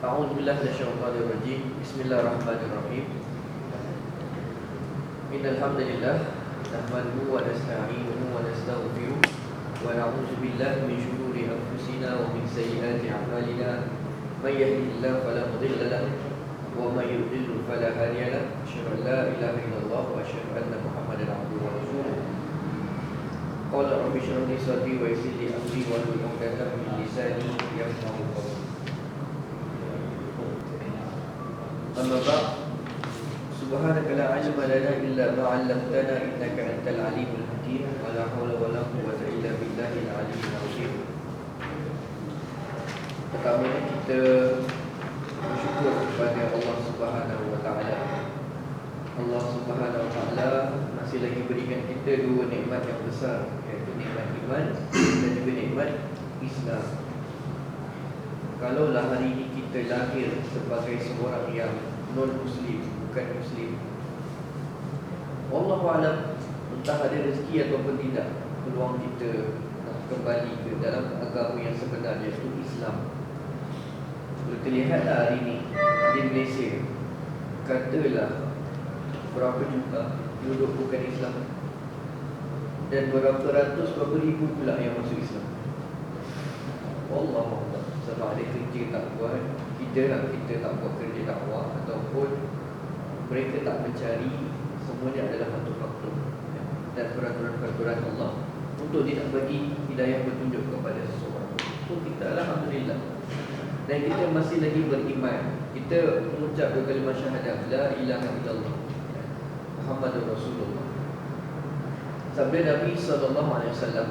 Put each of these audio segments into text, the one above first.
A'udzu billahi minasyaitonir rajim. Bismillahirrahmanirrahim. Innal hamdalillah nahmaduhu wa nasta'inuhu wa nastaghfiruh wa na'udzu billahi min shururi anfusina wa min sayyiati a'malina. May yahdihillahu fala mudilla lahu wa may yudlil fala hadiya lahu. Asyhadu an la ilaha illallah wa asyhadu anna Muhammadan abduhu wa rasuluh. Qala rabbi shrah li sadri wa yassir li amri wahlul 'uqdatam min lisani yafqahu qawli. Amma ba'd. Subhanaka la 'ilma lana illa ma 'allamtana innaka antal 'alimul hakim. Wa la haula wa la quwwata illa billahil 'aliyyil 'azim. Pertama kita bersyukur kepada Allah Subhanahu wa taala. Allah Subhanahu wa taala masih lagi berikan kita dua nikmat yang besar, iaitu nikmat iman dan juga nikmat Islam. Kalaulah hari ini kita lahir sebagai seorang yang non-Muslim, bukan Muslim, wallahu a'lam, entah ada rezeki ataupun tidak, peluang kita nak kembali ke dalam agama yang sebenar, iaitu Islam. Kalau terlihatlah hari ini di Malaysia, katalah berapa juta penduduk bukan Islam, dan berapa ratus, berapa ribu pula yang masuk Islam. Wallahu a'lam. Sebab ada kerja tak buat, kita tak buat kerja dakwah, ataupun mereka tak mencari, semuanya adalah faktor-faktor dan peraturan-peraturan Allah untuk tidak bagi hidayah petunjuk kepada seseorang. So kita alhamdulillah, dan kita masih lagi beriman. Kita mengucap kalimah syahadah la ilaha illallah Muhammadur Rasulullah. Sabda Nabi SAW,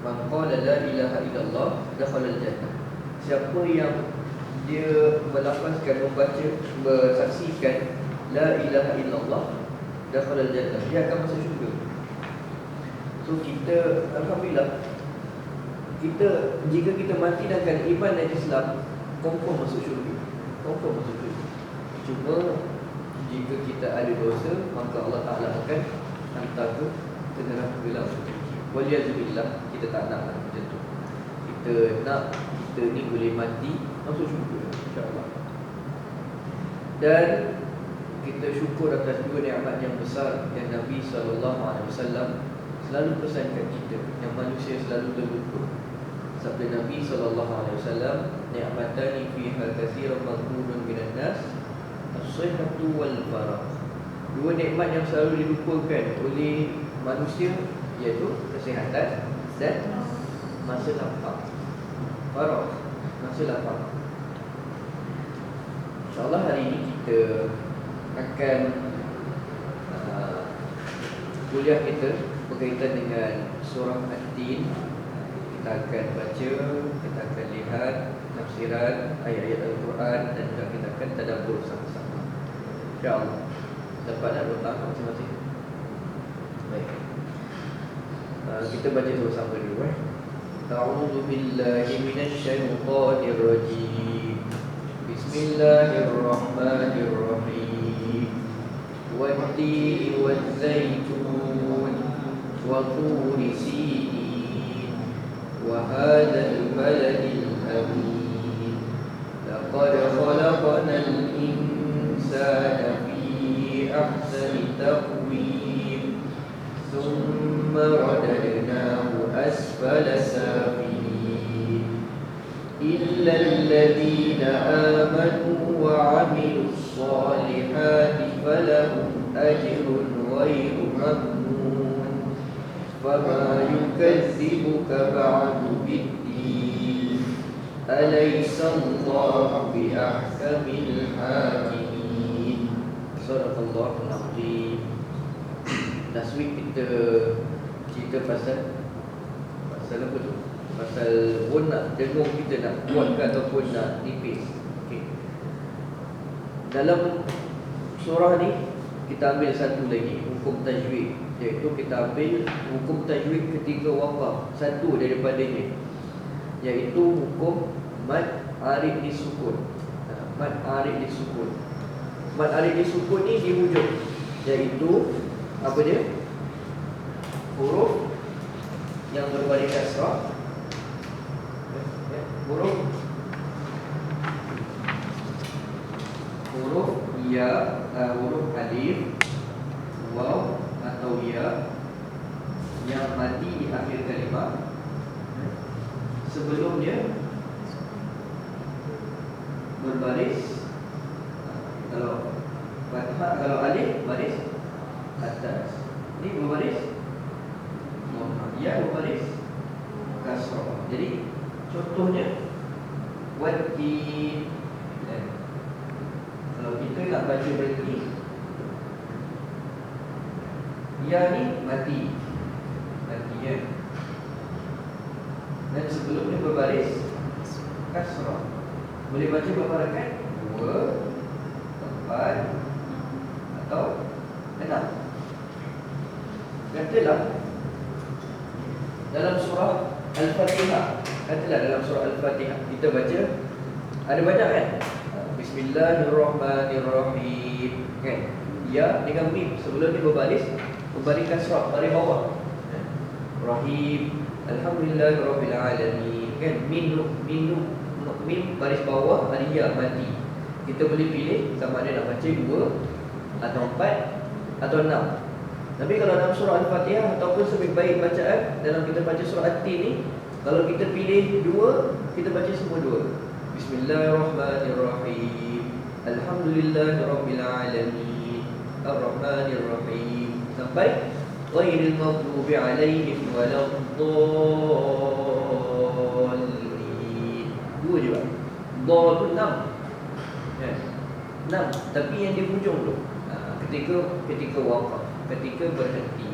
man qala la ilaha illallah dakhala al-jannah. Siapa yang dia melafazkan, membaca, bersaksikan la ilaha illallah dakhala al-jannah, dia akan masuk syurga. So kita alhamdulillah, jika kita mati dengan iman dan Islam, confirm masuk syurga. Confirm masuk syurga. Cuma jika kita ada dosa, maka Allah Ta'ala akan hantar ke neraka gelap. Waliyahzubillah, kita tak nak macam tu. Kita nak kita ni boleh mati masuk syurga, insya-Allah. Dan kita syukur atas dua nikmat yang besar yang Nabi SAW selalu pesankan kita, yang manusia selalu terlupa. Sabda Nabi SAW, ni'matani fiha katsiran madhkurun minan nas, as-sihhatu wal faragh. Dua nikmat yang selalu dilupakan oleh manusia, iaitu kesihatan dan masa lapang. Faragh, masa lapang. InsyaAllah hari ini kita akan kuliah kita berkaitan dengan surah Ad-Din. Kita akan baca, kita akan lihat tafsiran ayat-ayat Al-Quran, dan juga kita akan tadabbur sama-sama, InsyaAllah. Dapat nak letak masing-masing. Baik, kita baca sama-sama dulu. A'udzu billahi minasyaitonir rajim. Bismillahirrahmanirrahim. Wat-tini waz-zaitun wa turi sinin wa hadzal baladil amin. Laqad khalaqnal insana fi ahsani taqwim. Thumma radadnahu asfala safilin. Illa alladhina amanu wa 'amilus solihati falahum ajrun ghairu mamnun. Fama yukadzibuka ba'du bid-din. Alaysa Allahu bi ahkamil hakimin. Sadaqallahul azim. Last week kita cerita pasal apa tu? Pasal nak dengung kita nak kuatkan ataupun nak nipis. Okay. Dalam surah ni kita ambil satu lagi hukum tajwid, iaitu kita ambil hukum tajwid ketika waqaf, satu daripadanya, iaitu hukum mad arid disukun. Mad arid disukun. Mad arid disukun ni di hujung, iaitu apa dia? Huruf yang berbaris kasrah, huruf ya, huruf alif, waw atau ya yang mati di akhir kalimah sebelum dia berbaris. Kalau fathah, kalau alif baris atas, ini berbaris ya, berbaris kasrah. Jadi contohnya wati. Kalau kita nak baca berhenti, ya ni mati, mati ya. Dan sebelum dia berbaris kasrah. Boleh baca berapa rakaat? 2, 4 atau 6. Katalah dalam surah Al-Fatihah, katalah dalam surah Al-Fatihah kita baca ada banyak kan? Bismillahirrahmanirrahim kan? Ya dengan mim sebelum dia berbaris kasrah dari bawah. Rahim, alhamdulillahirabbil alamin kan? Mim baris bawah ada ya mati. Kita boleh pilih sama ada nak baca 2 atau 4 atau 6. Tapi kalau dalam surah Al-Fatihah ataupun sebaik-baik bacaan dalam kita baca surah At-Tin ni, kalau kita pilih 2, kita baca semua 2. Bismillahirrahmanirrahim, alhamdulillahirabbil alamin, arrahmanirrahim sampai ghairil maghdubi alaihim waladdallin. 2 je. Dha tu 6. Ya. 6, tapi yang di hujung tu ketika waqaf, ketika berhenti.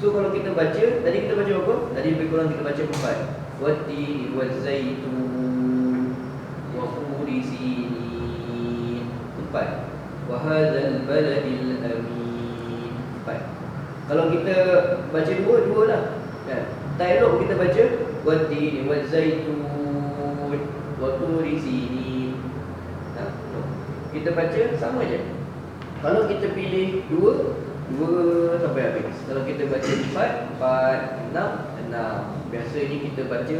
So kalau kita baca, tadi kita baca apa? Tadi lebih kurang kita baca 4. Wati wal zaitun wa turi sinin. 4. Wa hadzal baladil amin. 4. Kalau kita baca 2 lah. Kan? Tak elok kita baca wati wal zaitun wa turi sinin. Kita baca sama je. Kalau kita pilih 2 sampai habis. Kalau kita baca 4, 6. Biasa ni kita baca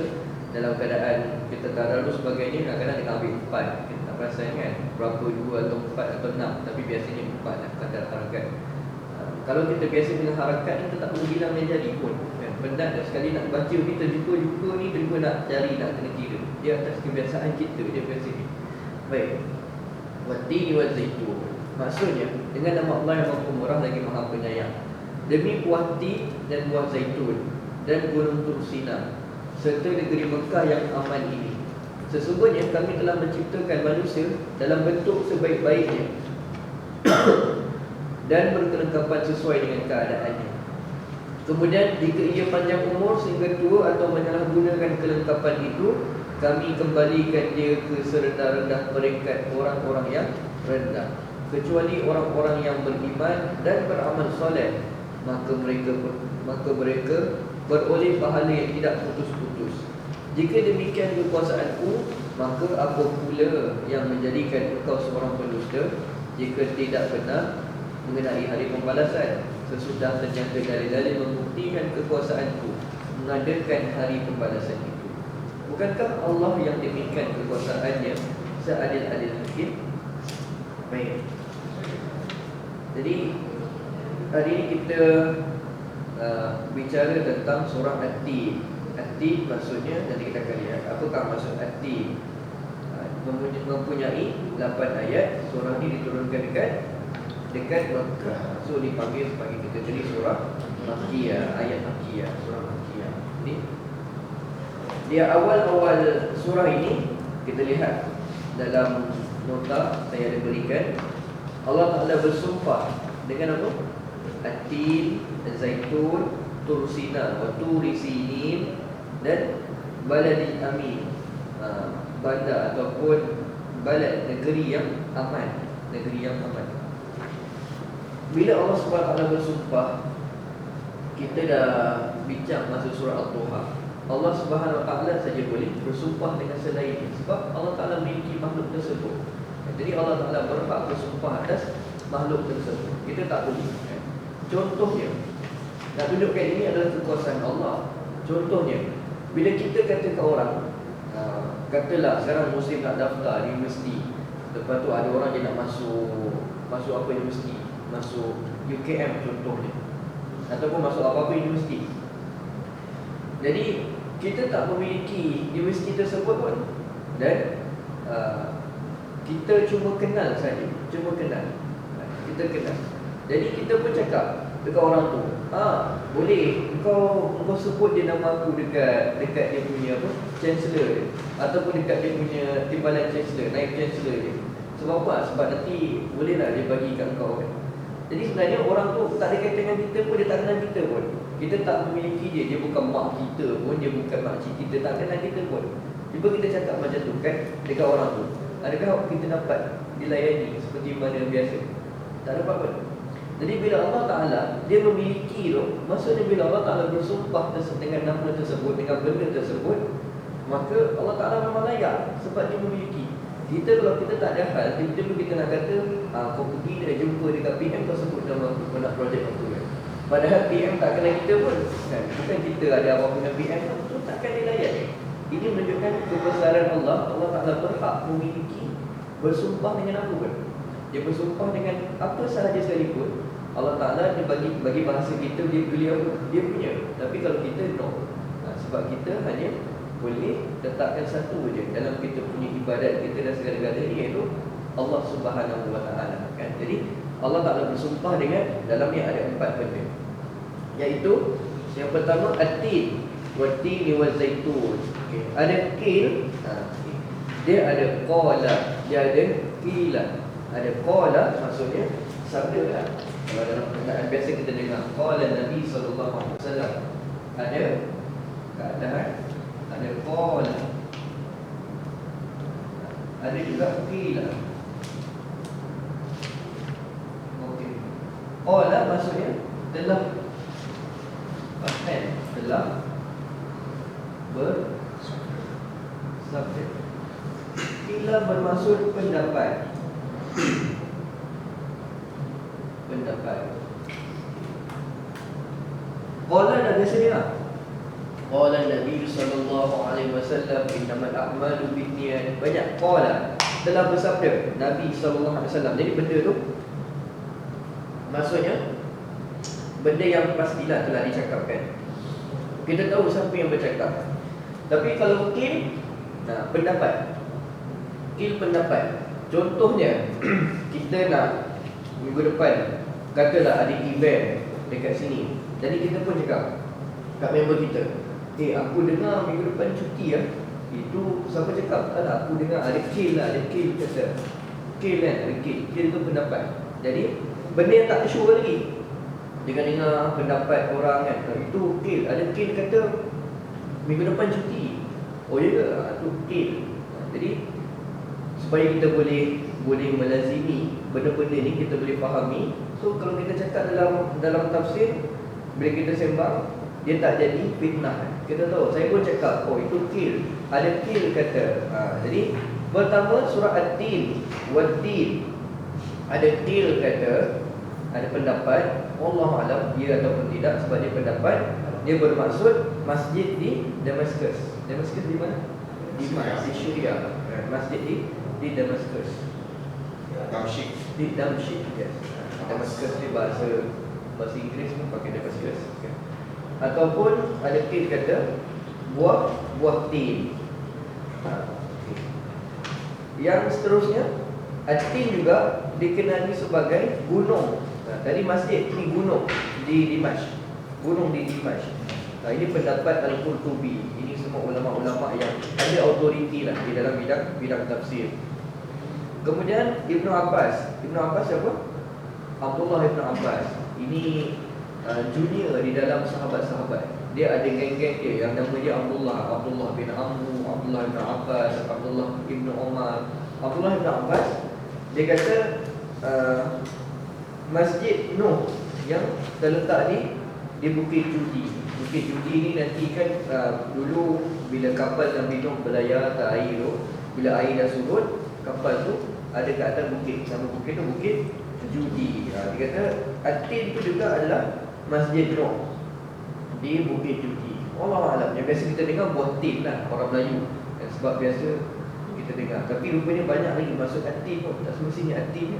dalam keadaan kita tadarus sebagainya, kadang-kadang kita ambil 4. Kita tak perasan kan berapa 2 atau 4 atau 6. Tapi biasanya 4 lah kadar harakat. Kalau kita biasa bila harakat ni, kita tak perlu bilang yang jadi pun kan? Penat dah sekali nak baca ni, terjumpa ni, terjumpa nak cari, nak kena kira. Dia atas kebiasaan kita, dia biasa ni. Baik. Watini wal zaitun. Maksudnya dengan nama Allah yang Maha Pemurah lagi Maha Penyayang, demi buah tin dan buah zaitun dan gunung Tursina serta negeri Mekah yang aman ini, sesungguhnya kami telah menciptakan manusia dalam bentuk sebaik-baiknya dan berkelengkapan sesuai dengan keadaannya. Kemudian jika ia panjang umur sehingga tua atau menyalahgunakan kelengkapan itu, kami kembalikan dia ke serendah-rendah peringkat orang-orang yang rendah, kecuali orang-orang yang beriman dan beramal soleh, maka mereka beroleh pahala yang tidak putus-putus. Jika demikian kekuasaanku, maka apa pula yang menjadikan engkau seorang pendusta jika tidak benar mengenai hari pembalasan, sesudah ternyata dalil-dalil membuktikan kekuasaanku mengadakan hari pembalasan itu. Bukankah Allah yang demikian kekuasaannya seadil-adil hakim? Baik. Jadi hari ini kita bicara tentang surah At-Tin. At-Tin maksudnya, nanti kita akan lihat apakah maksud At-Tin. Mempunyai 8 ayat. Surah ini diturunkan dekat Mekah. So dipanggil sebagai kita jadi surah Makkiyah, ayat Makkiyah, surah Makkiyah. Ini di awal-awal surah ini kita lihat dalam nota saya ada berikan, Allah Ta'ala bersumpah dengan apa? At-Tin, Zaitun, Tursina, wa Turi Sinin dan Baladil Amin. Bandar ataupun balad, negeri yang aman, negeri yang aman. Bila Allah SWT bersumpah, kita dah bincang masa surah Al-Duha, Allah Subhanahu Wa Taala saja boleh bersumpah dengan selainnya, sebab Allah Taala memiliki makhluk tersebut. Jadi Allah Taala berhak bersumpah atas makhluk tersebut. Kita tak boleh. Contohnya, nak tunjukkan ini adalah kekuasaan Allah. Contohnya, bila kita kata ke orang, katalah sekarang Muslim nak daftar di universiti, Lepas tu ada orang dia nak masuk apa universiti, masuk UKM contohnya, ataupun masuk apa-apa universiti. Jadi kita tak memiliki universiti tersebut pun, dan kita cuma kenal saja, kita kenal. Jadi kita pun cakap dekat orang tu, boleh kau sebut je nama aku dekat dia punya apa, chancellor dia, ataupun dekat dia punya timbalan chancellor, naib chancellor dia. Sebab apa? Sebab nanti bolehlah dia bagi kat kau kan. Jadi sebenarnya orang tu tak ada kaitan dengan kita pun, dia tak kenal kita pun. Kita tak memiliki dia bukan mak kita pun, dia bukan makcik kita, tak kenal kita pun. Cuba kita cakap macam tu kan dekat orang tu, adakah kita dapat dilayani seperti mana biasa? Tak dapat pun. Jadi bila Allah Ta'ala dia memiliki tu, maksudnya bila Allah Ta'ala bersumpah dengan nama tersebut, dengan benda tersebut, maka Allah Ta'ala memang layak sebab dia memiliki. Kita kalau kita tak ada hal, tiba-tiba kita nak kata, kau pergi dan jumpa dekat PM, kau sebut nama aku, kau nak projek aku kan. Padahal PM tak kenal kita pun kan? Bukan kita ada apa-apa dengan PM tu, takkan dia layak. Ini menunjukkan kebesaran Allah. Allah Ta'ala berhak memiliki, bersumpah dengan apa pun. Dia bersumpah dengan apa sahaja sekalipun. Allah Ta'ala dia bagi bahasa kita, dia punya. Tapi kalau kita no, sebab kita hanya boleh letakkan satu je dalam kita punya ibadat kita dan segala-galanya, iaitu Allah Subhanahu Wa Ta'ala kan. Jadi Allah Ta'ala bersumpah dengan dalamnya ada 4 benda, iaitu yang pertama at-tin, wat-tini waz-zaitun. Okay. Ada qil, dia ada qala, dia ada qila. Ada qala maksudnya sabda lah. Kalau dalam perkataan biasa kita dengar qala Nabi sallallahu alaihi wasallam, ada keadaan, ada qala, ada juga qila. Okey. Qala maksudnya telah bersabda. Qila bermaksud pendapat. Qala dah biasa dengar. Qala Nabi sallallahu alaihi wasallam, innamal a'malu binniyat. Banyak qala, telah bersabda Nabi sallallahu alaihi wasallam. Jadi benda tu maksudnya benda yang pastilah telah dicakapkan. Kita tahu siapa yang bercakap. Tapi kalau qil, pendapat. Qil pendapat. Contohnya kita nak minggu depan, katalah ada event dekat sini. Jadi kita pun cakap kat member kita, aku dengar minggu depan cuti lah. Itu siapa cakap? Alah, aku dengar ada qil lah, ada qil kata. Qil kan, ada qil. Qil tu pendapat. Jadi benda yang tak sure lagi, jangan dengar pendapat orang kan, itu qil. Ada qil kata minggu depan cuti. Oh ya ke? Itu qil. Jadi supaya kita boleh melazimi benda-benda ni, kita boleh fahami. So kalau kita cakap dalam tafsir, bila kita sembang, dia tak jadi fitnah. Kita tahu, saya pun cakap, oh itu qil, ada qil kata. Jadi pertama surah At-Tin, Wat-Tin, ada qil kata, ada pendapat. Wallahu alam dia ataupun tidak, sebab dia pendapat. Dia bermaksud masjid di Damaskus. Damaskus di mana? Di Syria. Masjid di Damaskus. Di Damsyik, yes. Damaskus ni bahasa Inggeris pun pakai Damaskus. Okay. Ataupun ada qil kata buah tin. Okay. Yang seterusnya, At-Tin juga dikenali sebagai gunung. Tadi masjid ni gunung di Dimash. Gunung di Dimash. Ini pendapat Al-Qurtubi. Ini semua ulama-ulama yang ada autoriti lah di dalam bidang tafsir. Kemudian Ibnu Abbas. Ibnu Abbas siapa? Abdullah Ibn Abbas. Ini junior di dalam sahabat-sahabat. Dia ada geng-geng dia yang nama dia Abdullah bin Amru, Abdullah bin Abbas, Abdullah bin Umar. Abdullah bin Abbas, dia kata Masjid Nuh yang terletak di Bukit Judi. Bukit Judi ni nanti kan dulu bila kapal Nabi Nuh berlayar atas air tu, bila air dah surut, kapal tu ada ke atas bukit. Nama bukit tu Bukit Judi. Dia kata At-Tin tu juga adalah Masjid Nuh di Bukit Judi. Wallahu a'lam. Yang biasa kita dengar buah tin lah, orang Melayu. Sebab biasa kita dengar. Tapi rupanya banyak lagi masuk Atin pun, tak semestinya Atin je.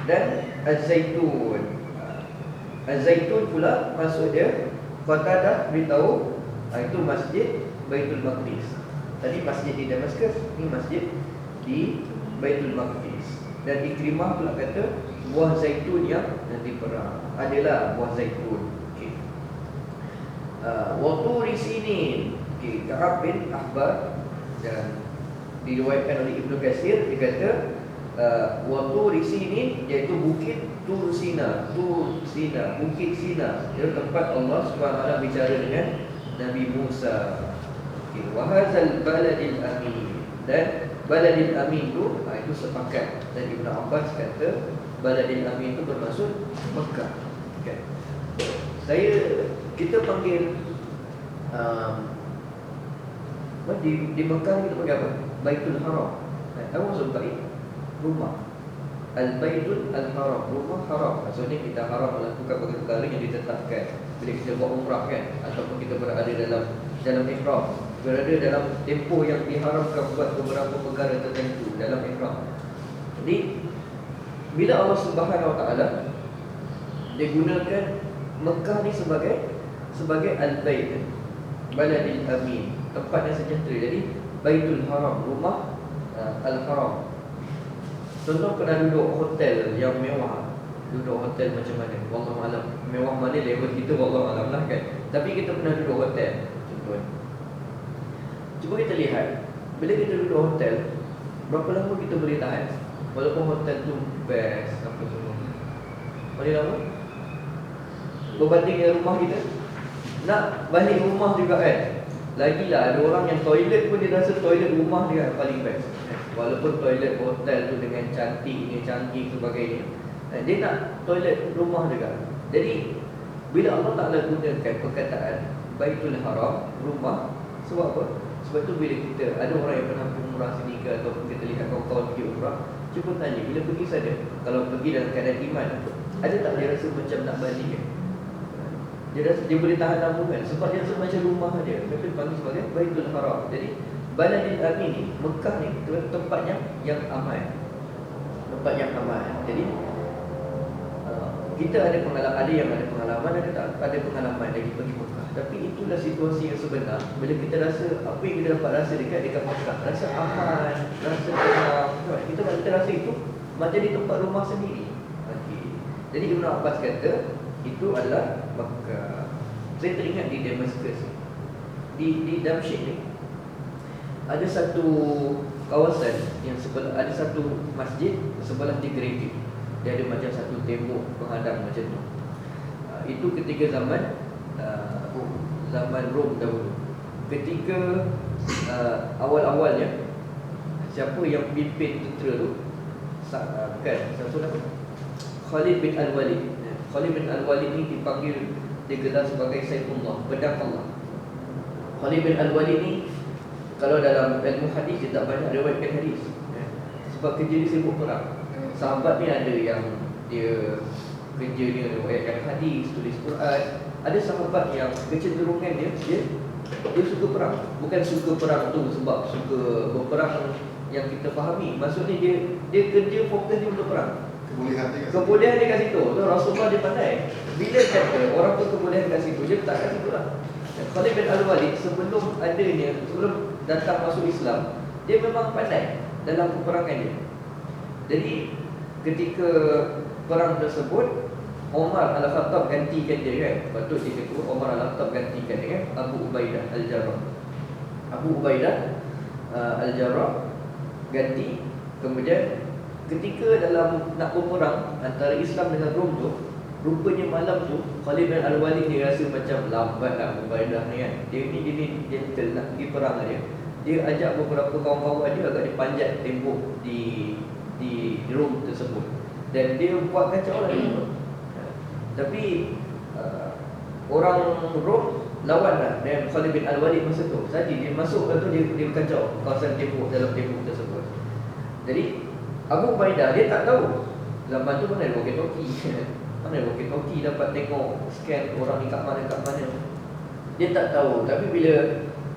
Dan Az-Zaitun. Az-Zaitun pula maksud dia Qatadah beritahu itu masjid Baitul Maqdis. Tadi masjid di Damaskus, ni masjid di Baitul Maqdis. Dan Ikrimah pula kata buah zaitun yang nanti perang adalah buah zaitun. Okey. Wa turi sinin. Okey, Ka'ab bin Ahbar dan diriwayatkan oleh Ibnu Katsir, dia kata wa turi sinin iaitu bukit Tur Sina, bukit Sina. Itu tempat Allah SWT bicara dengan Nabi Musa. Okey, wa hadzal baladil amin. Dan baladil amin itu sepakat. Dan Ibnu Abbas kata baladil amin itu bermaksud Mekah. Okay. Kita panggil di Mekah kita panggil apa? Baitul Haram. Apa maksud bait? Rumah. Al-Baitul Al-Haram, rumah haram. Maksudnya kita haram melakukan perkara yang ditetapkan bila kita buat umrah kan, ataupun kita berada dalam ihram, berada dalam tempoh yang diharamkan buat beberapa perkara tertentu dalam ihram. Jadi bila Allah Subhanahu Wa Taala dia gunakan Mekah ni sebagai Al-Bait, Baladil Amin, tempat yang sejahtera. Jadi Baitul Haram, rumah Al-Haram. Contoh kena duduk hotel yang mewah. Duduk hotel macam mana? Wallahu alam. Mewah mana level kita wallahu alam lah kan. Tapi kita pernah duduk hotel. Contoh. Cuba kita lihat, bila kita duduk hotel, berapa lama kita boleh tahan? Walaupun hotel tu best apa semua. Boleh lama? Berbanding dengan rumah kita, nak balik rumah juga kan. Lagilah ada orang yang toilet pun dia rasa toilet rumah dia yang paling best. Walaupun toilet hotel tu dengan cantiknya, canggih sebagainya, dia nak toilet rumah juga. Jadi bila Allah Ta'ala gunakan perkataan Baitul Haram, rumah, sebab apa? Sebab tu bila kita ada orang yang pernah umrah sini ke, ataupun kita lihat kawan-kawan pergi umrah, cuba tanya, bila pergi saja, kalau pergi dalam keadaan iman, ada tak dia rasa macam nak balik kan? Dia boleh tahan lama kan? Sebab dia rasa macam rumah dia. Maka dipanggil sebagai Baitul Haram. Jadi Baladil Amin ni, Mekah ni tempat yang aman. Tempat yang aman. Jadi kita ada pengalaman, ada tak ada pengalaman lagi pergi Mekah. Tapi itulah situasi yang sebenar. Bila kita rasa apa yang kita dapat rasa dekat Mekah, rasa aman, rasa tenang. Kita rasa itu macam di tempat rumah sendiri. Okay. Jadi Ibnu Abbas kata itu adalah Mekah. Saya teringat di Damaskus, di Damsyik ni ada satu kawasan yang sebelah, ada satu masjid sebelah dia gereja. Dia ada macam satu tembok penghadang macam tu. Itu ketika zaman Rom dahulu. Ketika awal-awalnya, siapa yang pimpin tentera tu? Bukan, siapa nama? Khalid bin Al-Walid. Khalid bin Al-Walid ni dipanggil, digelar sebagai Saifullah, pedang Allah. Khalid bin Al-Walid ni kalau dalam ilmu hadis dia tak banyak riwayatkan hadis, sebab kerja dia sibuk perang. Sahabat ni ada yang dia kerja dia riwayatkan hadis, tulis Quran. Ada sahabat yang kecenderungan dia suka perang. Bukan suka perang tu sebab suka berperang yang kita fahami. Maksudnya dia kerja fokus dia untuk perang. Kebolehan dia kat situ. So, Rasulullah dia pandai. Bila kata orang tu kebolehan kat situ, dia tak kat situ lah. Khalid bin Al-Walid sebelum datang masuk Islam, dia memang pandai dalam peperangan dia. Jadi ketika perang tersebut, Umar Al-Khattab gantikan dia kan. Patut dia ketua, Umar Al-Khattab gantikan dia kan, Abu Ubaidah Al-Jarrah. Abu Ubaidah Al-Jarrah ganti. Kemudian ketika dalam nak berperang antara Islam dengan Rom tu, rupanya malam tu Khalid bin Al-Walid dia rasa macam lambat lah Ubaidah ni kan. Dia gentle nak pergi perang dia. Dia ajak beberapa kawan-kawan dia agak dipanjat tembok di Rom tersebut. Dan dia buat kacau lah dia. Tapi orang Rom lawan lah dengan Khalid bin Al-Walid masa tu. Jadi dia masuk tu dia kacau kawasan tembok, dalam tembok tersebut. Jadi Abu Ubaidah dia tak tahu zaman tu mana ada walkie-talkie. Mana walkie-talkie dapat tengok scan orang ni kat mana. Dia tak tahu. Tapi bila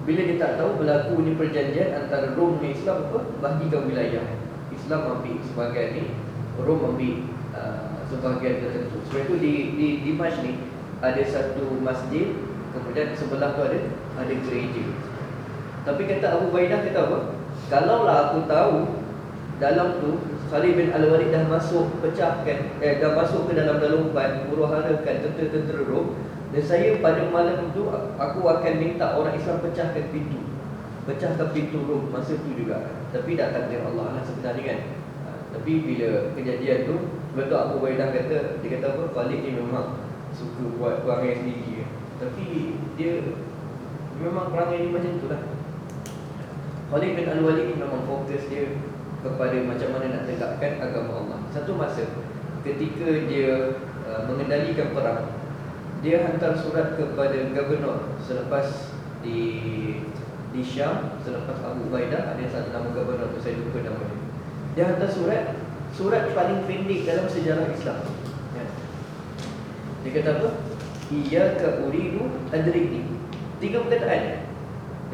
Bila dia tak tahu berlaku ni perjanjian antara Rom dengan Islam apa, bahagikan wilayah. Islam ambil sebahagian ni, Rom ambil sebahagian tertentu. Sebab itu di Dimash ni ada satu masjid, kemudian sebelah tu ada gereja. Tapi kata Abu Ubaidah kata apa? Kalaulah aku tahu dalam tu Khalid bin Al-Walid dah masuk pecahkan, dah masuk ke dalam lomban, huru-harakan tentera-tentera Rom, dan saya pada malam tu aku akan minta orang Islam pecahkan pintu Rom masa tu juga. Tapi dah takdir Allah lah sebenarnya kan. Tapi bila kejadian tu, betul Abu Ubaidah kata, dia kata apa? Khalid ni memang suka buat perangai sendiri. Tapi dia memang perangai ni macam tu lah. Khalid bin Al-Walid ni memang fokus dia kepada macam mana nak tegakkan agama Allah. Satu masa ketika dia mengendalikan perang, dia hantar surat kepada gubernur selepas di Syam, selepas Abu Ubaidah, ada satu nama gubernur tu saya lupa nama dia. Dia hantar surat paling pendek dalam sejarah Islam. Ya. Dia kata apa? Iyyaka uridu adrikni. 3 perkataan.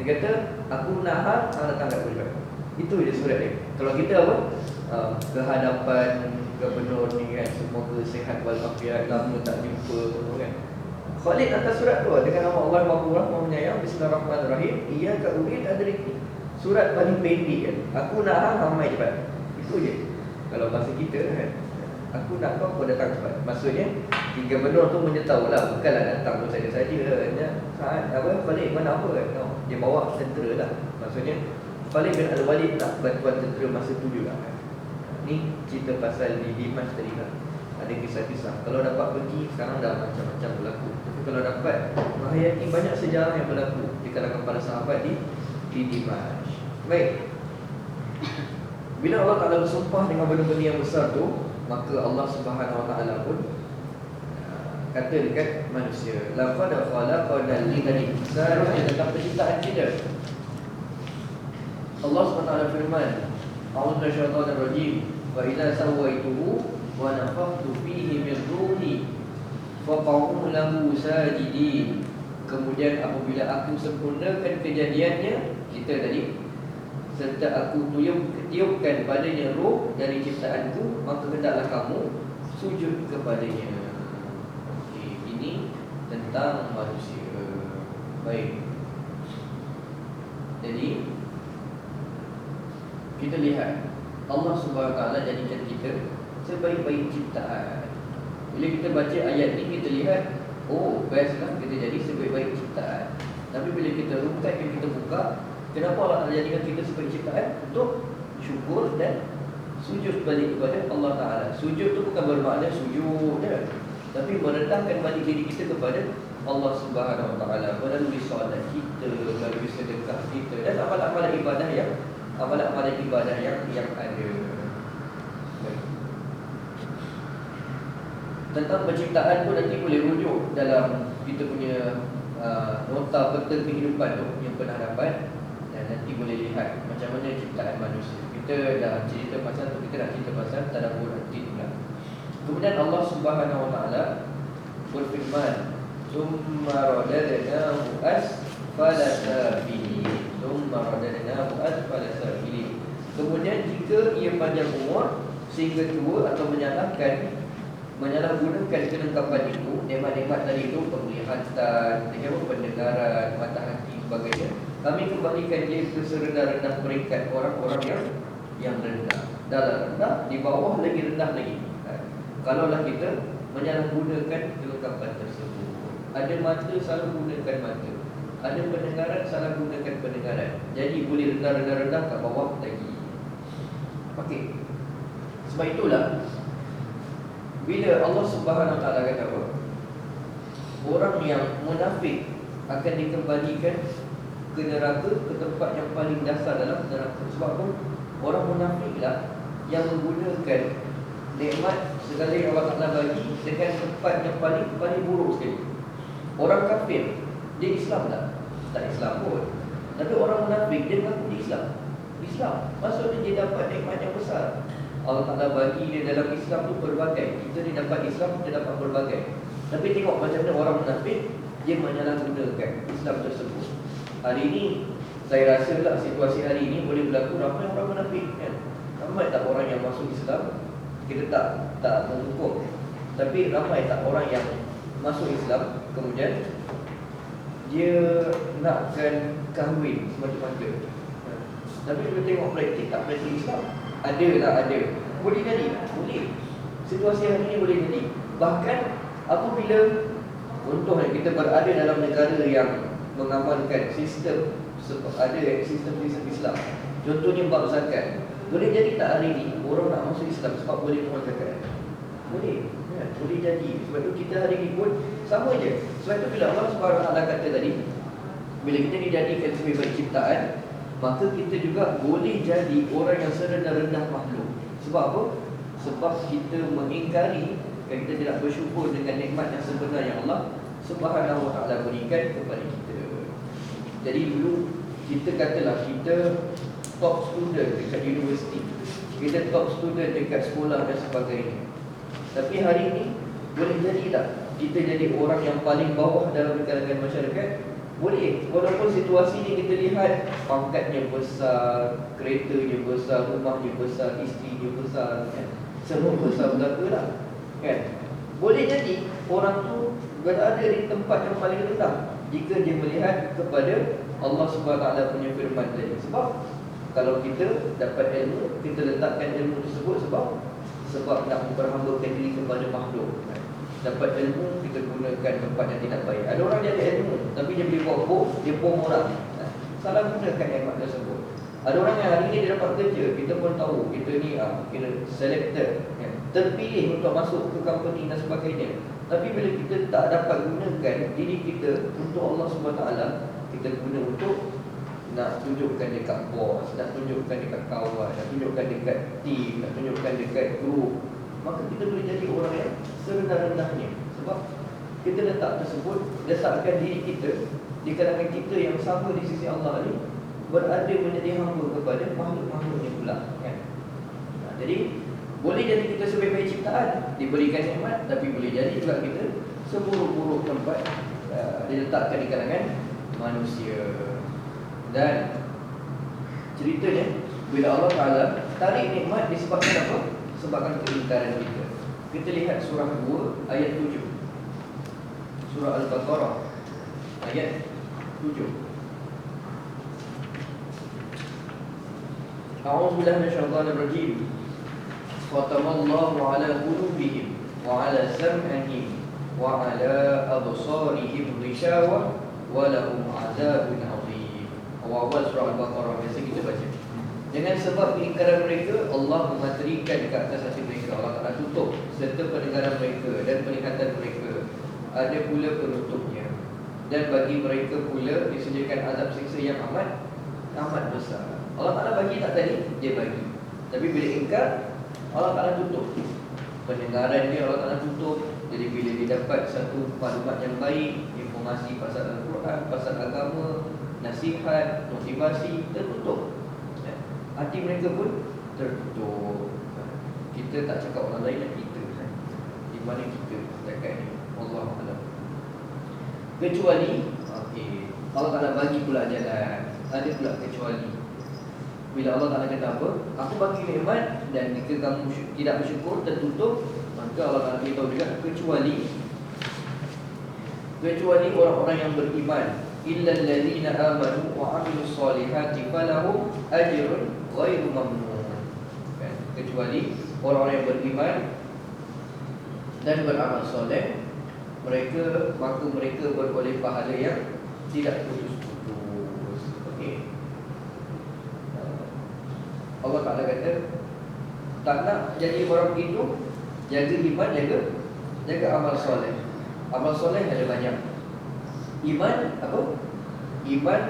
Dia kata, aku nahan, datang kat aku. Itu je surat dia. Kalau kita apa? Kehadapan gubernur ni kan, semoga sihat walafiat, lama tak jumpa kan. Khalid hantar surat tu dengan nama Allah Maha Penyayang, Bismillahirrahmanirrahim. Iyyaka uridu adrikni. Surat paling pendek kan. Aku nahan, ramai cepat. Itu je. Kalau bahasa kita kan, aku nak kau datang cepat. Maksudnya gubernur tu menyetahu lah, bukanlah datang tu saja-saja Khalid mana apa kan. No, dia bawa tentera lah. Maksudnya Khalid bin Al-Walid nak bantuan tentera masa tu juga kan. Ni cerita pasal di Dimash tadi lah. Ada kisah-kisah. Kalau dapat pergi, sekarang dah macam-macam berlaku. Tapi kalau dapat menghayati banyak sejarah yang berlaku di kalangan para sahabat di Dimash. Baik. Bila Allah Ta'ala bersumpah dengan benda-benda yang besar tu, maka Allah Subhanahu Wa Ta'ala pun kata dekat manusia, laqad khalaqnal insana tentang penciptaan kita. Allah Subhanahu Wa Ta'ala firman, a'udzu minasyaitonir rajim, wa idza sawaituhu wa nafakhtu fihi min ruhi faqa'u lahu sajidin. Kemudian apabila aku sempurnakan kejadiannya, kita tadi, serta aku tiupkan padanya roh dari ciptaanku, maka hendaklah kamu sujud kepadanya. Okey, ini tentang manusia. Baik. Jadi kita lihat Allah Subhanahu Wa Taala jadikan kita sebaik-baik ciptaan. Bila kita baca ayat ni, kita lihat, oh, bestlah kita jadi sebaik-baik ciptaan. Tapi bila kita rungkaikan, kita buka, kenapa Allah Ta'ala jadikan kita sebagai ciptaan? Untuk syukur dan sujud balik kepada Allah Ta'ala. Sujud tu bukan bermakna sujud dah, tapi merendahkan balik diri kita kepada Allah Subhanahu Wa Ta'ala melalui solat kita, melalui sedekah kita, dan amalan-amalan ibadah yang ada. Tentang penciptaan tu nanti boleh rujuk dalam kita punya nota peta kehidupan tu yang pernah dapat. Dan nanti boleh lihat macam mana ciptaan manusia. Kita dah cerita pasal tu, kita dah cerita pasal tadabbur hati pula. Kemudian Allah Subhanahu Wa Ta'ala berfirman, "Tsumma radadnahu asfala safilin." Tsumma radadnahu asfala safilin. Kemudian jika ia panjang umur sehingga tua atau menyalahgunakan kelengkapan itu, nikmat-nikmat tadi itu, penglihatan, pendengaran, mata hati sebagainya, kami kembalikan dia ke serendah-rendah peringkat orang-orang yang rendah. Dalam rendah, di bawah lagi rendah lagi. Kalaulah kita menyalahgunakan kelengkapan tersebut. Ada mata, salah gunakan mata. Ada pendengaran, salah gunakan pendengaran. Jadi boleh rendah-rendah kat bawah lagi. Okey. Sebab itulah bila Allah Subhanahu Wa Taala kata apa? Orang yang munafik akan dikembalikan ke neraka, ke tempat yang paling dasar dalam neraka. Sebab apa? Orang munafiklah yang menggunakan nikmat segala yang Allah Ta'ala bagi dengan tempat yang paling buruk sekali. Orang kafir, dia Islam tak Islam pun, tapi orang munafik, dia mengaku dia Islam. Maksudnya dia dapat nikmat yang besar. Allah Ta'ala bagi dia dalam Islam tu berbagai. Kita ni dapat Islam, kita dapat berbagai. Tapi tengok macam mana orang munafik, dia menyalahgunakan Islam tersebut. Hari ini saya rasa lah situasi hari ini boleh berlaku ramai orang munafik kan. Ramai tak orang yang masuk Islam, kita tak menghukum. Tapi ramai tak orang yang masuk Islam kemudian dia nakkan kahwin semata-mata. Tapi kita tengok praktik tak praktik Islam, ada. Boleh jadi, boleh. Situasi hari ini boleh jadi. Bahkan apabila contohnya kita berada dalam negara yang mengamalkan sistem Islam, contohnya bab zakat, boleh jadi tak hari ini orang nak masuk Islam sebab boleh mohon zakat? Boleh ya, boleh jadi. Sebab tu kita hari ini pun sama je. Sebab tu bila Allah SWT kata tadi, bila kita dijadikan sebagai ciptaan, maka kita juga boleh jadi orang yang serendah-rendah makhluk. Sebab apa? Sebab kita mengingkari dan kita tidak bersyukur dengan nikmat yang sebenar yang Allah Subhanahu Wa Taala berikan kepada kita. Jadi dulu kita katalah kita top student dekat universiti, kita top student dekat sekolah dan sebagainya. Tapi hari ini boleh jadi tak kita jadi orang yang paling bawah dalam kalangan masyarakat? Boleh. Walaupun situasi ni kita lihat pangkatnya besar, keretanya besar, rumahnya besar, isterinya besar kan? Semua besar belaka lah kan? Boleh jadi orang tu berada di tempat yang paling rendah jika dia melihat kepada Allah SWT punya firman tadi. Sebab kalau kita dapat ilmu, kita letakkan ilmu tersebut sebab nak memperhambakan diri kepada makhluk. Dapat ilmu, kita gunakan tempat yang tidak baik. Ada orang yang ada ilmu tapi dia boleh buat bom, dia bom orang. Salah gunakan nikmat tersebut. Ada orang yang hari ini dia dapat kerja, kita pun tahu kita ni kira selected kan? Terpilih untuk masuk ke company dan sebagainya. Tapi bila kita tak dapat gunakan diri kita untuk Allah SWT, kita guna untuk nak tunjukkan dekat bos, nak tunjukkan dekat kawan, nak tunjukkan dekat team, nak tunjukkan dekat group, maka kita boleh jadi orang yang serendah-rendahnya. Sebab kita letakkan diri kita di kalangan kita yang sama di sisi Allah ni, berada menjadi hamba kepada makhluk-makhluknya pula kan? Jadi boleh jadi kita sebaik-baik ciptaan, diberikan nikmat, tapi boleh jadi juga kita seburuk-buruk tempat diletakkan di kalangan manusia. Dan ceritanya bila Allah Ta'ala tarik nikmat disebabkan apa? Sebabkan keingkaran kita. Kita lihat surah 2 ayat 7, surah Al-Baqarah ayat 7. A'udzubillahi minasyaitonir rajim. Khatamallahu ala qulubihim wa ala sam'ihim wa ala absarihim ghishawa wa lahum 'adzabun 'adzim. Awal surah Al-Baqarah biasa kita baca. Dengan sebab keingkaran mereka, Allah mematerikan ke atas hati mereka. Allah Ta'ala tutup serta pendengaran mereka dan penglihatan mereka. Ada pula penutupnya. Dan bagi mereka pula disediakan azab siksa yang amat besar. Allah Ta'ala bagi tak tadi? Dia bagi. Tapi bila ingkar, Allah Ta'ala tutup pendengaran dia, Allah Ta'ala tutup. Jadi bila dia dapat satu maklumat yang baik, informasi pasal Al-Quran, pasal agama, nasihat, motivasi, tertutup. Hati mereka pun tertutup. Kita tak cakap orang lain dan kita. Di mana kita setakat ni? Allah Ta'ala. Kecuali Allah Ta'ala bagi pula jalan. Ada pula kecuali. Bila Allah Ta'ala kata apa? Aku bagi nikmat dan jika kamu tidak bersyukur, tertutup, maka Allah Ta'ala beritahu juga kecuali orang-orang yang beriman. Illal ladzina amanu wa 'amilus solihati falahum ajrun ghairu mamnun. Kecuali orang-orang yang beriman dan beramal soleh, maka mereka beroleh pahala yang tidak putus-putus. Okey. Allah Ta'ala kata, tak nak jadi orang begitu, jaga iman, jaga amal soleh. Amal soleh ada banyak. Iman apa? Iman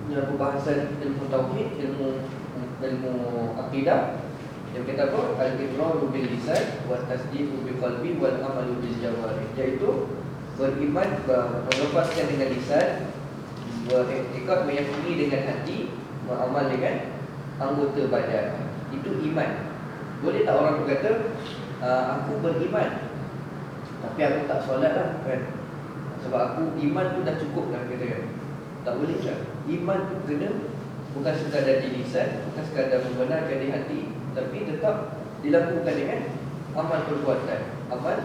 dalam perbahasan ilmu tauhid, ilmu akidah. Yang kata apa? Al-iqraru bil lisan wa tasdiqu bil qalbi wal amalu bil jawarih. Iaitu beriman, melepaskan dengan lisan, beriktikad, meyakini dengan hati, beramal dengan anggota badan. Itu iman. Boleh tak orang berkata, aku beriman tapi aku tak solat lah kan? Sebab aku iman tu dah cukup kan, kata kan. Tak boleh kan? Iman tu kena bukan sekadar di lisan, bukan sekadar membenarkan di hati, tapi tetap dilakukan dengan amal perbuatan, amal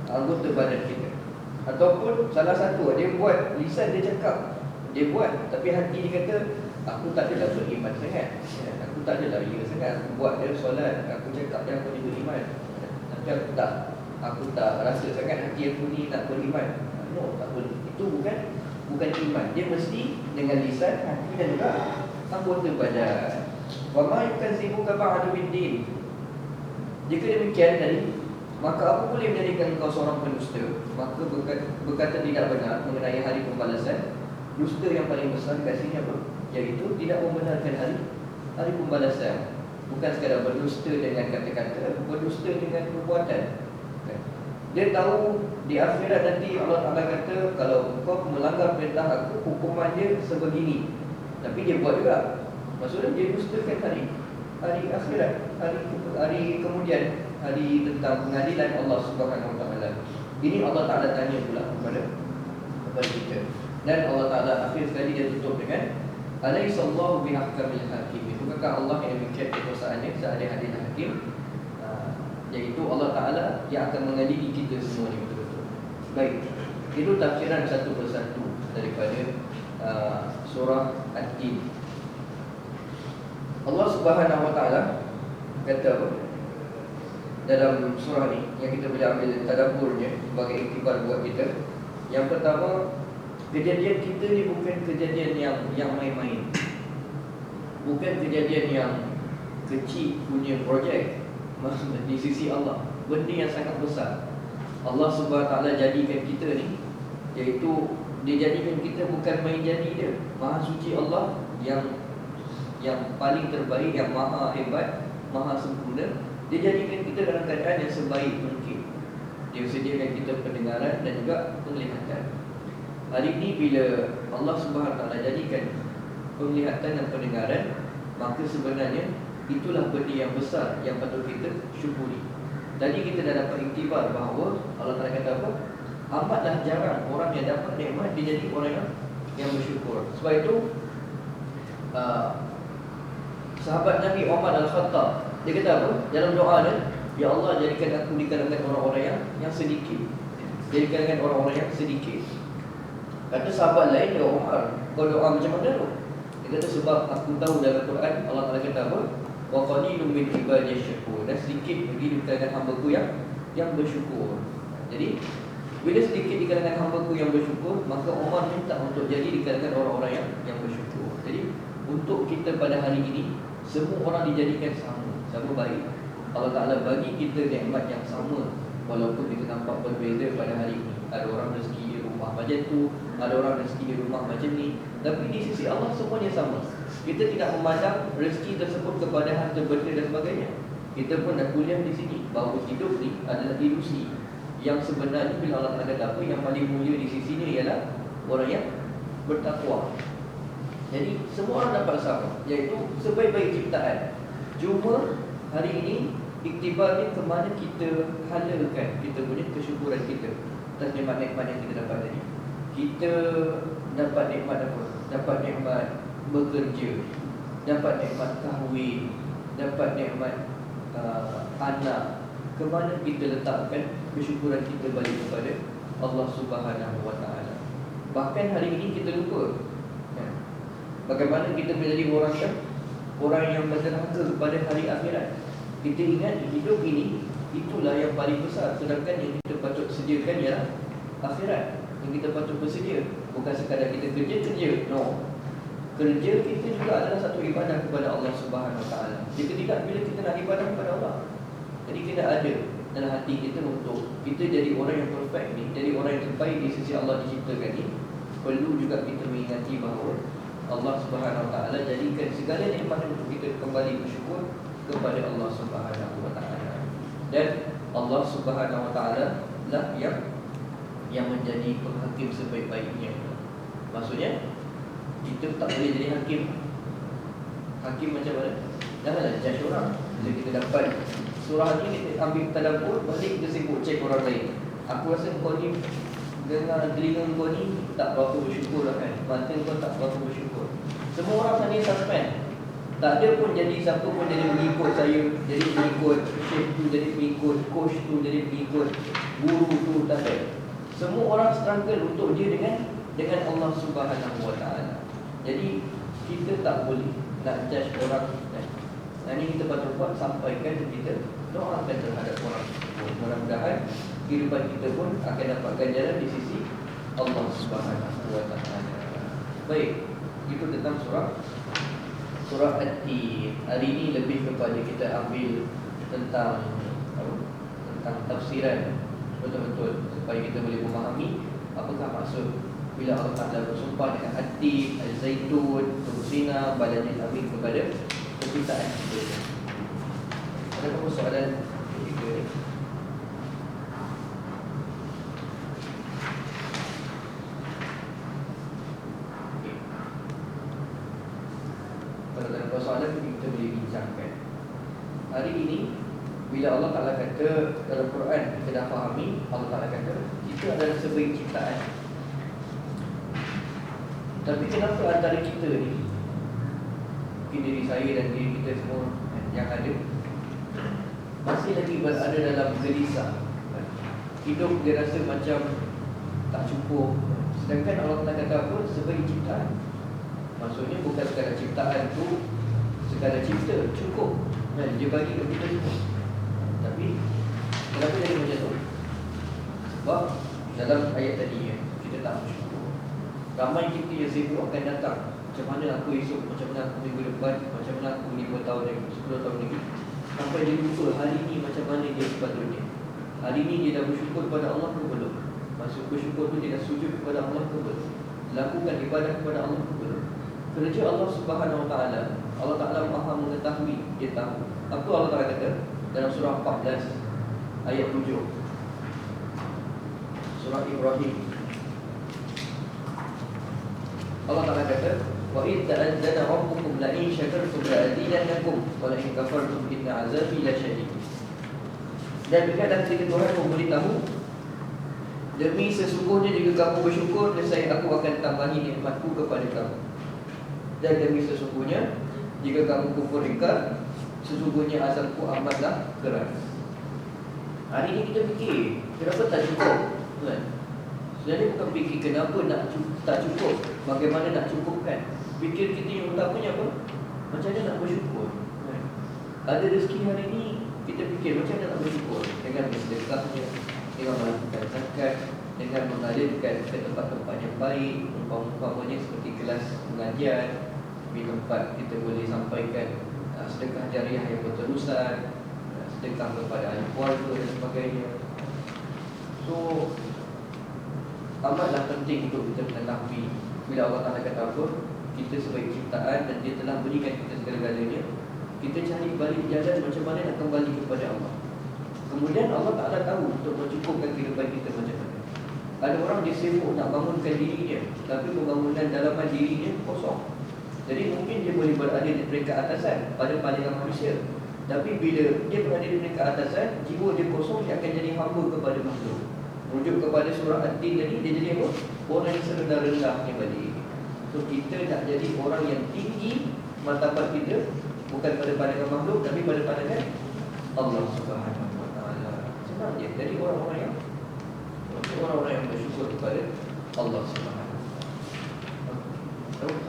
anggota badan kita. Ataupun salah satu, dia buat, lisan dia cakap, dia buat, tapi hati dia kata, aku tak adalah beriman sangat, aku tak adalah ria sangat. Aku buat dia solat, aku cakap dia aku ni beriman, tapi aku tak rasa sangat hati aku ni nak beriman. No, tak boleh. Itu bukan iman. Dia mesti dengan lisan, hati dan juga anggota badan. Wa ma yukadzibuka ba'du biddin. Jika demikian tadi, maka apa boleh menjadikan engkau seorang pendusta? Maka berkata tidak benar mengenai hari pembalasan. Dusta yang paling besar kat sini apa? Iaitu tidak membenarkan hari pembalasan. Bukan sekadar berdusta dengan kata-kata, berdusta dengan perbuatan. Dia tahu di akhirat nanti Allah Ta'ala kata, kalau kau melanggar perintah aku, hukuman dia sebegini. Tapi dia buat juga. Maksudnya dia dustakan hari akhirat, hari kemudian, hari tentang pengadilan Allah Subhanahu Wa Taala. Ini Allah Ta'ala tanya pula kepada kita. Dan Allah Ta'ala akhir sekali dia tutup dengan Alaihissallahu bihahkamil hakim. Bukankah Allah yang demikian kekuasaannya seadil-adil hakim? Iaitu Allah Ta'ala yang akan mengadili kita semua ni betul-betul. Baik, itu tafsiran satu persatu daripada surah At-Tin. Allah Subhanahu Wa Ta'ala kata apa dalam surah ni, yang kita boleh ambil tadabburnya sebagai iktibar buat kita. Yang pertama, kejadian kita ni bukan kejadian yang main-main, bukan kejadian yang kecil punya projek. Maksudnya di sisi Allah, benda yang sangat besar. Allah Subhanahu Wa Ta'ala jadikan kita ni, iaitu dia jadikan kita bukan main jadi dia. Maha suci Allah yang paling terbaik, yang maha hebat, maha sempurna. Dia jadikan kita dalam keadaan yang sebaik mungkin. Dia sediakan kita pendengaran dan juga penglihatan. Hari ini bila Allah Subhanahu Wa Ta'ala jadikan penglihatan dan pendengaran, maka sebenarnya itulah benda yang besar yang patut kita syukuri. Tadi kita dah dapat iktibar bahawa Allah Ta'ala kata apa? Amatlah jarang orang yang dapat nikmat dia jadi orang yang bersyukur. Sebab itu sahabat Nabi Umar Al-Khattab, dia kata apa? Dalam doa dia, ya Allah, jadikan aku di kalangan orang-orang yang sedikit. Jadi kalangan orang-orang yang sedikit. Kata sahabat lain, ya Umar, kau doa macam mana tu? Dia kata sebab aku tahu dalam Quran Allah Ta'ala kata apa? Wa qalilun min ibadiy syakur. Dan sedikit lagi di kalangan hamba-Ku yang bersyukur. Jadi bila sedikit di kalangan hamba-Ku yang bersyukur, maka Umar minta untuk jadi di kalangan orang-orang yang bersyukur. Jadi untuk kita pada hari ini, semua orang dijadikan sama baik. Allah Ta'ala bagi kita nikmat yang sama, walaupun kita nampak berbeza pada hari ini. Ada orang rezeki di rumah macam tu, ada orang rezeki di rumah macam ni, tapi di sisi Allah semuanya sama. Kita tidak memandang rezeki tersebut kepada harta benda dan sebagainya. Kita pun dah kuliah di sini bahawa hidup ni adalah ilusi. Yang sebenarnya bila Allah Ta'ala kata apa, yang paling mulia di sisi ni ialah orang yang bertakwa. Jadi semua orang dapat sama, iaitu sebaik-baik ciptaan. Cuma hari ini iktibar ni ke mana kita halalkan kita punya kesyukuran kita atas nikmat-nikmat yang kita dapat tadi. Kita dapat nikmat apa? Dapat nikmat bekerja, dapat nikmat kahwin, dapat nikmat anak. Ke mana kita letakkan kesyukuran kita balik kepada Allah Subhanahu Wa Ta'ala? Bahkan hari ini kita lupa bagaimana kita menjadi orang yang berderhaka kepada hari akhirat. Kita ingat hidup ini itulah yang paling besar, sedangkan yang kita patut sediakan ialah akhirat. Yang kita patut bersedia, bukan sekadar kita kerja. No, kerja kita juga adalah satu ibadah kepada Allah Subhanahu Wa Ta'ala. Jika tidak, bila kita nak ibadah kepada Allah, jadi kita ada dalam hati kita untuk kita jadi orang yang perfect ni, jadi orang yang terbaik di sisi Allah diciptakan ni. Perlu juga kita mengingati bahawa Allah Subhanahu Wa Ta'ala jadikan segala nikmat untuk kita kembali bersyukur kepada Allah Subhanahu Wa Ta'ala. Dan Allah Subhanahu Wa Ta'ala lah yang menjadi penghakim sebaik-baiknya. Maksudnya kita tak boleh jadi hakim. Hakim macam mana? Janganlah judge orang. Bila kita dapat surah ni, kita ambil tadabbur, balik kita sibuk cek orang lain. Aku rasa kau ni Dengar telinga kau ni tak berapa bersyukur lah kan. Mata kau tak berapa bersyukur. Semua orang tadi suspend. Tak ada pun jadi siapa pun jadi mengikut saya, jadi mengikut syekh tu, jadi mengikut coach tu, jadi mengikut guru tu, tak ada. Semua orang struggle untuk dia dengan Allah Subhanahu Wa Taala. Jadi kita tak boleh nak judge orang kan. Dan ini kita patut buat sampaikan kita doakan terhadap orang. Mudah-mudahan kehidupan kita pun akan dapat ganjaran di sisi Allah Subhanahu Wa Taala. Baik, itu tentang surah At-Tin. Hari ini lebih kepada kita ambil tentang tafsiran betul-betul supaya kita boleh memahami apakah maksud bila Allah Ta'ala bersumpah dengan At-Tin, Al-Zaitun, Tur-Sina, Baladil Amin kepada penciptaan kita. Ada apa soalan ketiga ni? Kalau tak ada soalan, kita boleh bincangkan. Hari ini bila Allah Ta'ala kata dalam Quran, kita dah fahami Allah Ta'ala kata kita adalah sebaik ciptaan. Tapi kenapa antara kita ni, mungkin diri saya dan diri kita semua yang ada, masih lagi berada dalam gelisah. Hidup dia rasa macam tak cukup. Sedangkan Allah Ta'ala kata apa? Sebaik ciptaan. Maksudnya bukan sekadar ciptaan tu sekadar cipta, cukup. Dia bagi ke kita semua. Tapi kenapa jadi macam tu? Sebab dalam ayat tadi kita tak bersyukur. Ramai kita yang sibuk akan datang. Macam mana aku esok, macam mana aku minggu depan, macam mana aku 5 tahun lagi, 10 tahun lagi. Sampai dia lupa hari ni macam mana dia sepatutnya. Hari ni dia dah bersyukur kepada Allah ke belum? Maksud bersyukur tu dia dah sujud kepada Allah ke belum? Lakukan ibadah kepada Allah ke belum? Kerja Allah Subhanahu Wa Taala, Allah Ta'ala maha mengetahui. Dia tahu. Apa Allah Ta'ala kata dalam surah 14 ayat 7, surah Ibrahim. Allah Ta'ala kata, wa idh ta'adzana rabbukum la in syakartum la azidannakum wa la in kafartum inna 'azabi lasyadid. Dan bila ketika Tuhan memberitahu, demi sesungguhnya jika kamu bersyukur, nescaya aku akan tambahi nikmatku kepada kamu. Dan demi sesungguhnya jika kamu kufur ingkar, sesungguhnya azabku amatlah keras. Hari ini kita fikir, kenapa tak cukup kan? Sebenarnya bukan fikir kenapa tak cukup, bagaimana nak cukupkan. Fikir kita yang utamanya apa? Macam mana nak bersyukur kan? Ada rezeki hari ini, kita fikir macam mana nak bersyukur. Dengan bersedekahnya, dengan melakukan zakat, dengan mengalirkan ke tempat-tempat yang baik, umpamanya seperti kelas pengajian, di tempat kita boleh sampaikan sedekah jariah yang berterusan, sedekah kepada ahli keluarga dan sebagainya. So amatlah penting untuk kita mengetahui bila Allah Ta'ala kata apa, kita sebagai ciptaan dan dia telah berikan kita segala-galanya. Kita cari balik jalan macam mana nak kembali kepada Allah. Kemudian Allah Ta'ala tahu untuk mencukupkan kehidupan kita macam mana. Ada orang dia sibuk nak bangunkan diri dia, tapi pembangunan dalaman diri dia kosong. Jadi mungkin dia boleh berada di peringkat atasan pada pandangan manusia, tapi bila dia berada di peringkat atasan, jiwa dia kosong, dia akan jadi hamba kepada makhluk. Rujuk kepada surah At-Tin tadi, dia jadi apa? Orang yang serendah-rendahnya balik. So kita nak jadi orang yang tinggi martabat kita, bukan pada pandangan makhluk, tapi pada pandangan Allah Subhanahu Wa Taala. Senang je. Jadi orang-orang yang bersyukur kepada Allah Subhanahu Wa Taala.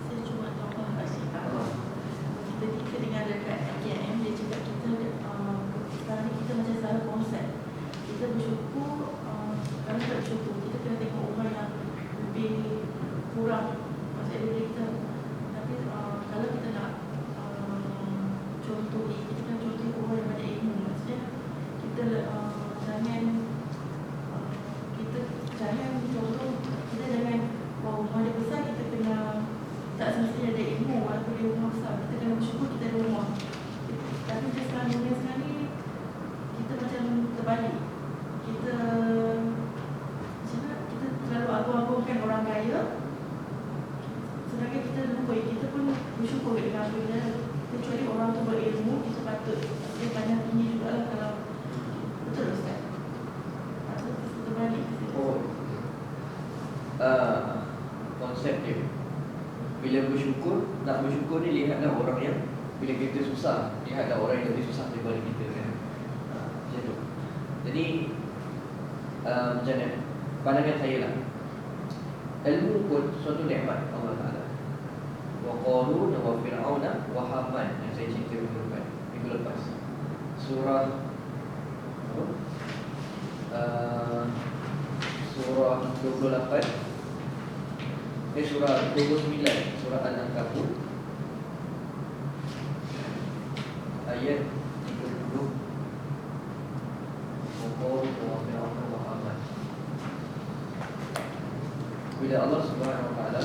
Saya cuma tambah kat sini. Tadi kita dengar dekat KM, dia cakap kita sekarang ni kita macam salah konsep. Kita bersyukur, kalau tak bersyukur, kita kena tengok orang yang lebih kurang, maksudnya daripada kita. Tapi kalau kita nak contohi, kita kena contohi orang yang banyak ilmu. Maksudnya kita jangan contoh, kita jangan rumah dia besar, nak bersyukur ni lihatlah orang yang bila kita susah, lihatlah orang yang lebih susah daripada kita kan. Macam tu. Jadi macam mana? Pandangan saya lah, ilmu pun suatu nikmat Allah Ta'ala. Wa Qarun wa Fir'auna wa Haman yang saya cerita minggu lepas. Surah surah 28, surah 29, surah Al-Ankabut ayat 30. Wa Qarun wa Fir'auna wa Haman. Bila Allah Subhanahu wa Ta'ala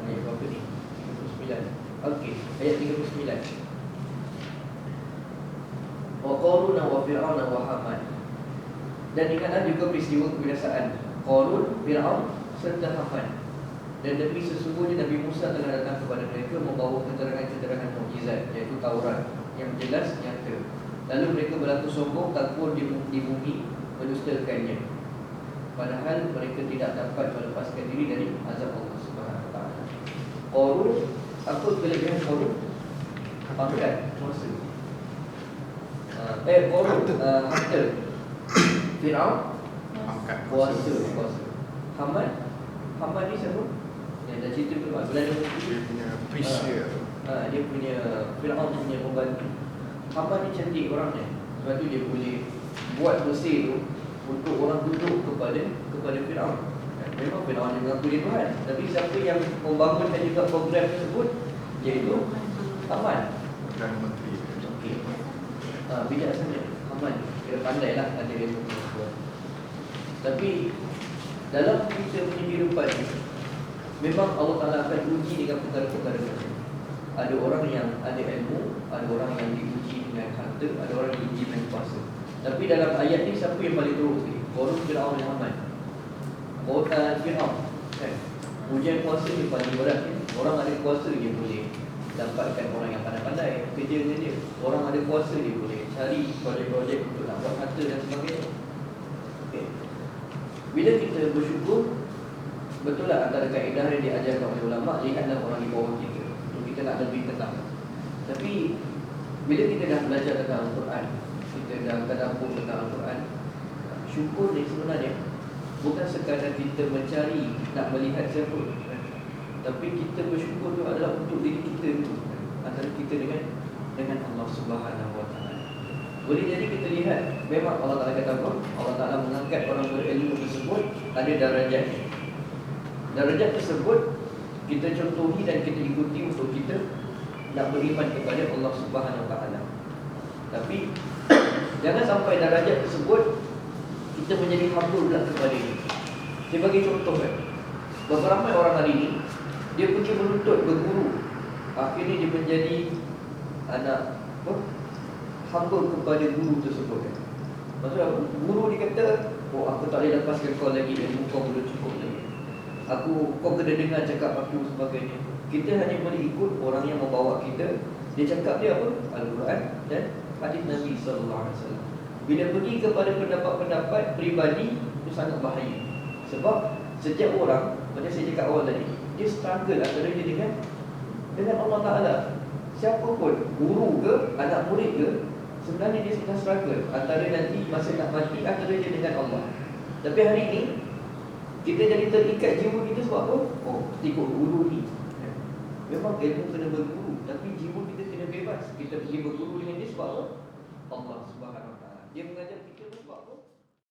ayat berapa ni? 39. Okey, ayat 39. Wa Qarun wa Fir'aun wa Haman. Dan ingatlah juga peristiwa kebinasaan Qarun, Fir'aun serta Haman. Dan demi sesungguhnya Nabi Musa telah datang kepada mereka membawa keterangan-keterangan mukjizat, iaitu Taurat yang jelas nyata. Lalu mereka berlaku sombong, takbur di bumi, mendustakannya, padahal mereka tidak dapat melepaskan diri dari azab Allah Subhanahu wa Ta'ala. Qarun, apa kelebihan Qarun? Pangkat, kuasa. Qarun, harta. Fir'aun, kuasa. Haman ni siapa? Yang dah cerita tu, Belanda Dia punya perisnya. dia punya, Fir'aun punya pembantu. Haman ni cantik orangnya, sebab tu dia boleh buat Mesir tu untuk orang duduk kepada Fir'aun. Memang Fir'aun dia mengaku dia Tuhan, tapi siapa yang membangunkan juga program tersebut, iaitu Haman. Perdana Menteri. Okey. Bijaksana Haman, kira pandai lah ada ilmu tersebut. Tapi dalam kita punya kehidupan ni, memang Allah Ta'ala akan uji dengan perkara-perkara macam. Ada orang yang ada ilmu, ada orang yang diuji dengan harta, ada orang yang diuji dengan kuasa. Tapi dalam ayat ni siapa yang paling teruk sekali? Qarun, Fir'aun dan Haman. Fir'aun kan? Ujian kuasa ni paling berat ni. Orang ada kuasa dia boleh dapatkan orang yang pandai-pandai kerja dengan dia. Orang ada kuasa dia boleh cari projek-projek untuk nak buat harta dan sebagainya. Okay. Bila kita bersyukur, betul lah antara kaedah yang diajarkan oleh ulama, lihatlah orang di bawah kita, untuk kita nak lebih tenang. Tapi bila kita dah belajar tentang Al-Quran, kita dah tadabbur tentang Al-Quran, syukur ni sebenarnya bukan sekadar kita mencari nak melihat siapa, tapi kita bersyukur tu adalah untuk diri kita tu, antara kita dengan Allah Subhanahu wa Ta'ala. Boleh jadi kita lihat, memang Allah Ta'ala kata apa? Allah Ta'ala mengangkat orang berilmu tersebut, ada darajatnya. Darajat tersebut kita contohi dan kita ikuti untuk kita nak beriman kepada Allah Subhanahu wa Ta'ala. Tapi jangan sampai darajat tersebut kita menjadi hamba pula kepada dia. Saya bagi contoh kan, berapa ramai orang hari ini dia pergi menuntut, berguru, akhirnya dia menjadi anak hamba kepada guru tersebut kan. Maksudnya guru dia kata, oh aku tak boleh lepaskan kau lagi, ilmu kau belum cukup lagi, kau kena dengar cakap aku sebagainya. Kita hanya boleh ikut orang yang membawa kita. Dia cakap dia apa? Al-Quran dan hadis Nabi SAW. Bila pergi kepada pendapat-pendapat peribadi, itu sangat bahaya. Sebab setiap orang, macam saya cakap awal tadi, dia struggle antara dia dengan Allah Ta'ala. Siapa pun, guru ke, anak murid ke, sebenarnya dia sedang struggle antara nanti masa nak mati, antara dia dengan Allah. Tapi hari ini kita jadi terikat jiwa kita sebab apa? Oh, ikut guru ni. Memang ilmu kena berguru, tapi jiwa kita kena bebas. Kita pergi berguru dengan dia sebab apa? Allah Subhanahu wa Ta'ala. Dia mengajar kita sebab apa?